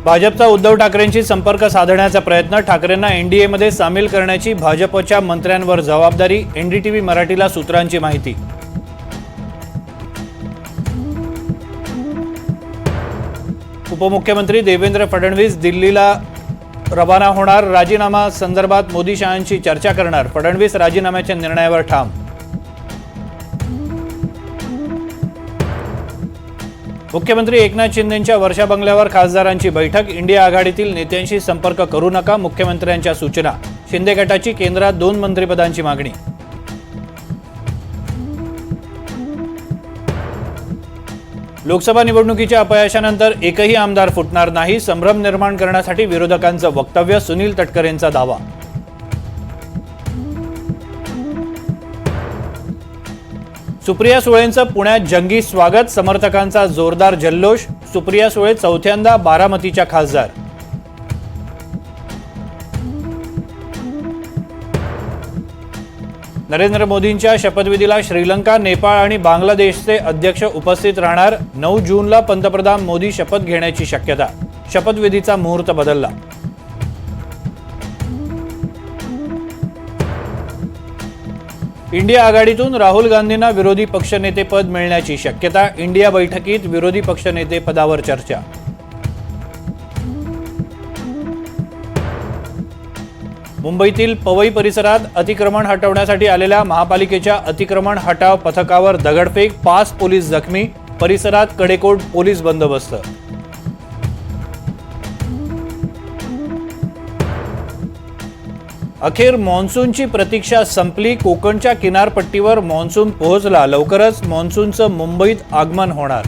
भाजपचा उद्धव ठाकरेंशी संपर्क साधण्याचा प्रयत्न, ठाकरेंना एनडीएमध्ये सामील करण्याची भाजपच्या मंत्र्यांवर जबाबदारी, एनडीटीव्ही मराठीला सूत्रांची माहिती. उपमुख्यमंत्री देवेंद्र फडणवीस दिल्लीला रवाना होणार, राजीनामा संदर्भात मोदी शहांशी चर्चा करणार, फडणवीस राजीनाम्याच्या निर्णयावर ठाम. मुख्यमंत्री एकनाथ शिंदेंच्या वर्षा बंगल्यावर खासदारांची बैठक, इंडिया आघाडीतील नेत्यांशी संपर्क करू नका, मुख्यमंत्र्यांच्या सूचना. शिंदे गटाची केंद्रात 2 मंत्रिपदांची मागणी. लोकसभा निवडणुकीच्या अपयशानंतर एकही आमदार फुटणार नाही, संभ्रम निर्माण करण्यासाठी विरोधकांचं वक्तव्य, सुनील तटकरेंचा दावा. सुप्रिया सुळेंचं पुण्यात जंगी स्वागत, समर्थकांचा जोरदार जल्लोष, सुप्रिया सुळे चौथ्यांदा बारामतीच्या खासदार. नरेंद्र मोदींच्या शपथविधीला श्रीलंका, नेपाळ आणि बांगलादेशचे अध्यक्ष उपस्थित राहणार, 9 जूनला पंतप्रधान मोदी शपथ घेण्याची शक्यता, शपथविधीचा मुहूर्त बदलला. इंडिया आघाडीतून राहुल गांधींना विरोधी पक्षनेतेपद मिळण्याची शक्यता, इंडिया बैठकीत विरोधी पक्षनेते पदावर चर्चा. मुंबईतील पवई परिसरात अतिक्रमण हटवण्यासाठी आलेल्या महापालिकेच्या अतिक्रमण हटाव पथकावर दगडफेक, 5 पोलीस जखमी, परिसरात कडेकोट पोलीस बंदोबस्त. अखेर मान्सूनची प्रतीक्षा संपली, कोकणच्या किनारपट्टीवर मान्सून पोहोचला, लवकरच मान्सूनचं मुंबईत आगमन होणार.